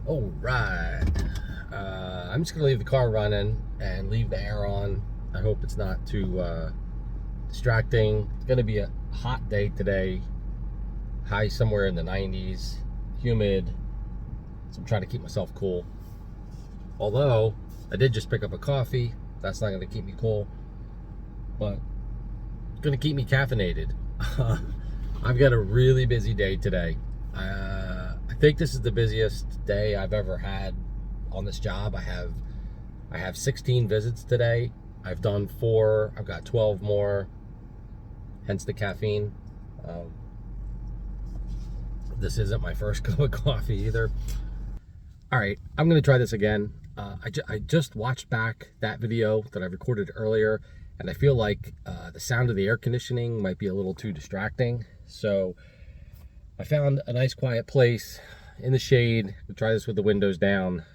All right. I'm just gonna leave the car running and leave the air on. I hope it's not too distracting. It's gonna be a hot day today. High somewhere in the 90s. Humid. So I'm trying to keep myself cool. Although I did just pick up a coffee. That's not gonna keep me cool, but it's gonna keep me caffeinated. I've got a really busy day today. I think this is the busiest day I've ever had on this job. I have 16 visits today. I've done 4. I've got 12 more. Hence the caffeine. Um, this isn't my first cup of coffee either. All right, I'm gonna try this again. I just watched back that video that I recorded earlier, and I feel like the sound of the air conditioning might be a little too distracting. So I found a nice quiet place in the shade. We'll try this with the windows down.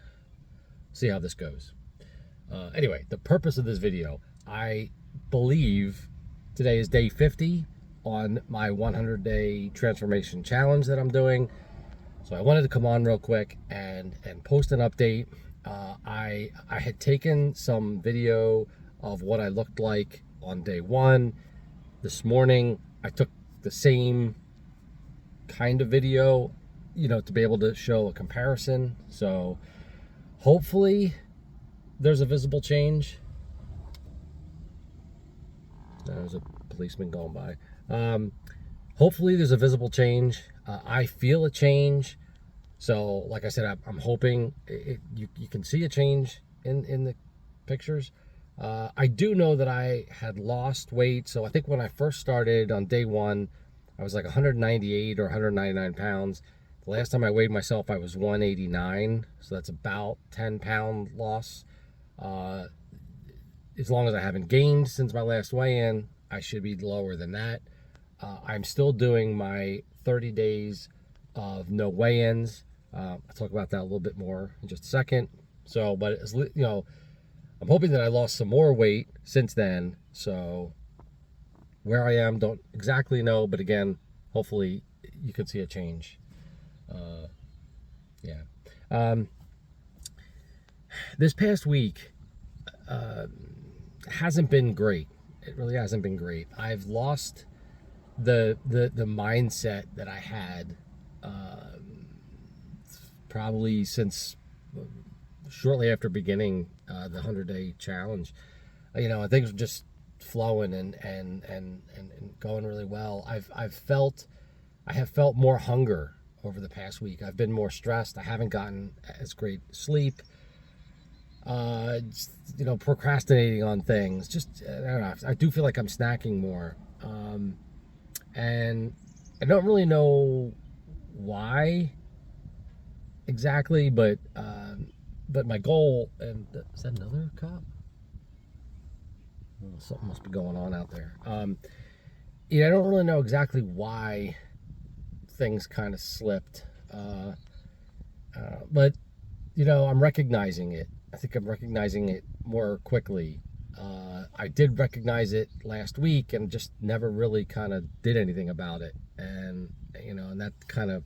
See how this goes. Anyway, the purpose of this video, I believe today is day 50 on my 100-day transformation challenge that I'm doing. So I wanted to come on real quick and post an update. I had taken some video of what I looked like on day 1. This morning, I took the same kind of video, to be able to show a comparison. So hopefully there's a visible change. There's a policeman going by. Hopefully there's a visible change. I feel a change. So like I said, I'm hoping you can see a change in the pictures. I do know that I had lost weight. So I think when I first started on day 1, I was like 198 or 199 pounds. The last time I weighed myself, I was 189. So that's about 10-pound loss. As long as I haven't gained since my last weigh-in, I should be lower than that. I'm still doing my 30 days of no weigh-ins. I'll talk about that a little bit more in just a second. So, but it's, I'm hoping that I lost some more weight since then. So where I am, don't exactly know, but again, hopefully you can see a change. This past week hasn't been great. It really hasn't been great. I've lost the mindset that I had probably since shortly after beginning the 100-day challenge. Things were just flowing and going really well. I have felt more hunger over the past week. I've been more stressed. I haven't gotten as great sleep. Procrastinating on things. Just I don't know. I do feel like I'm snacking more, and I don't really know why exactly, but my goal. And is that another cop? Oh, something must be going on out there. I don't really know exactly why things kind of slipped, but I'm recognizing it. I think I'm recognizing it more quickly. I did recognize it last week and just never really kind of did anything about it, and and that kind of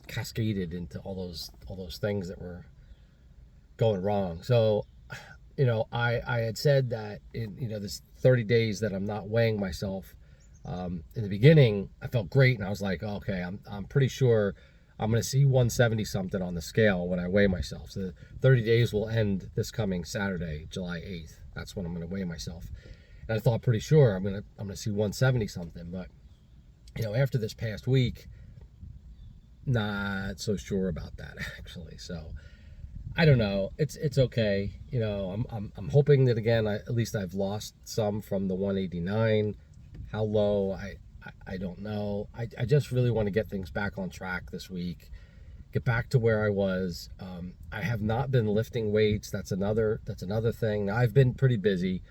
cascaded into all those things that were going wrong. So I had said that in this 30 days that I'm not weighing myself. In the beginning, I felt great, and I was like, okay, I'm pretty sure I'm going to see 170 something on the scale when I weigh myself. So the 30 days will end this coming Saturday, July 8th. That's when I'm going to weigh myself. And I thought pretty sure I'm going to see 170 something, but after this past week, not so sure about that actually. So I don't know. It's okay. I'm hoping that again, at least I've lost some from the 189. How low? I don't know. I just really want to get things back on track this week. Get back to where I was. I have not been lifting weights. That's another thing. I've been pretty busy.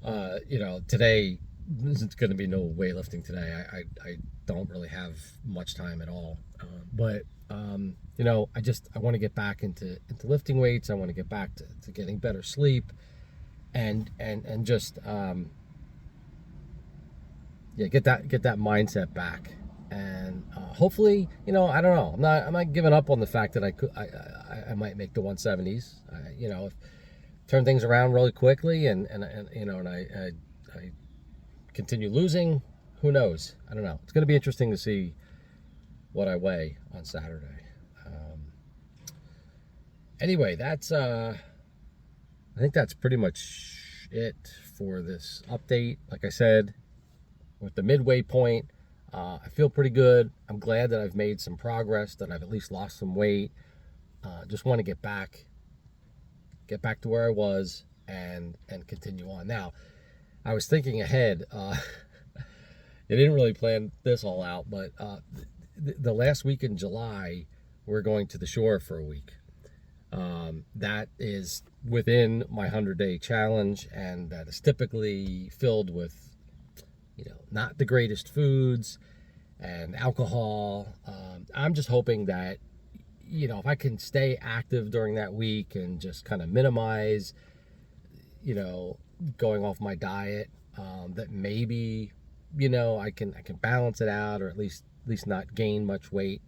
Today there's going to be no weightlifting today. I don't really have much time at all. But I want to get back into lifting weights. I want to get back to getting better sleep, and just get that mindset back. and hopefully, I don't know. I'm not giving up on the fact that I might make the 170s. If turn things around really quickly, and I continue losing, who knows? I don't know. It's going to be interesting to see what I weigh on Saturday. Anyway, I think that's pretty much it for this update. Like I said, with the midway point, I feel pretty good. I'm glad that I've made some progress, that I've at least lost some weight. Just want to get back to where I was and continue on. Now, I was thinking ahead. I didn't really plan this all out, but the last week in July, we're going to the shore for a week. That is within my 100-day challenge, and that is typically filled with, not the greatest foods and alcohol. I'm just hoping that, if I can stay active during that week and just kind of minimize, going off my diet, that maybe, I can balance it out, or at least not gain much weight.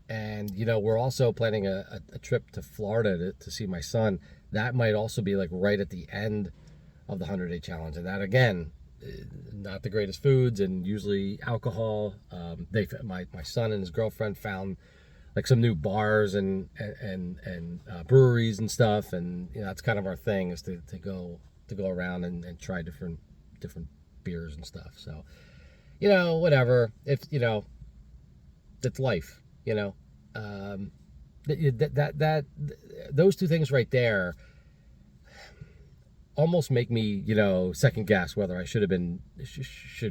And, we're also planning a trip to Florida to see my son. That might also be like right at the end of the 100-day challenge. And that, again, not the greatest foods and usually alcohol. My son and his girlfriend found like some new bars and breweries and stuff. And, that's kind of our thing, is to go around and try different beers and stuff. So, whatever. If, it's life. Those two things right there almost make me, second guess whether I should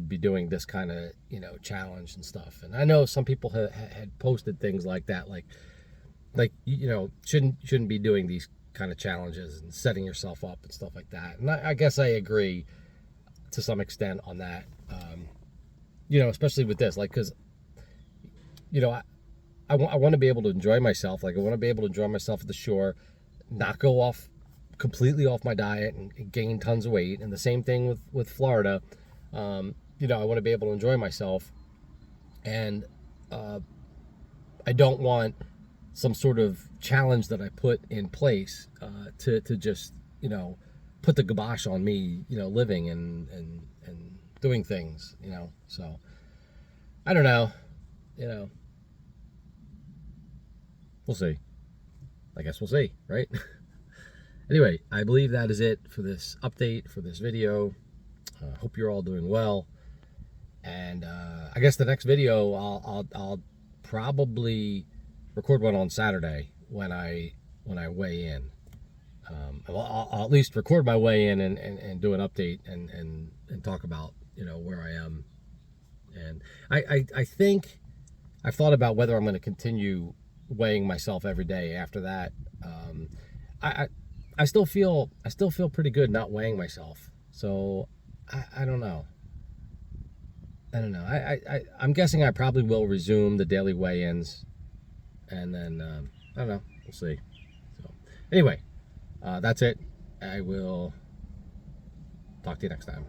be doing this kind of, challenge and stuff. And I know some people had posted things like that, like shouldn't be doing these kind of challenges and setting yourself up and stuff like that. And I guess I agree to some extent on that. Especially with this, like, because I want to be able to enjoy myself. Like, I want to be able to enjoy myself at the shore, not go completely off my diet and gain tons of weight. And the same thing with Florida. I want to be able to enjoy myself. And I don't want some sort of challenge that I put in place to just, put the kibosh on me, living and doing things, So, I don't know, We'll see. I guess we'll see, right? Anyway, I believe that is it for this update, for this video. Hope you're all doing well. And I guess the next video, I'll probably record one on Saturday when I weigh in. I'll at least record my weigh in and do an update and talk about, where I am. And I think I've thought about whether I'm going to continue weighing myself every day after that. I still feel pretty good not weighing myself. So I don't know. I'm guessing I probably will resume the daily weigh-ins, and then I don't know. We'll see. So anyway, that's it. I will talk to you next time.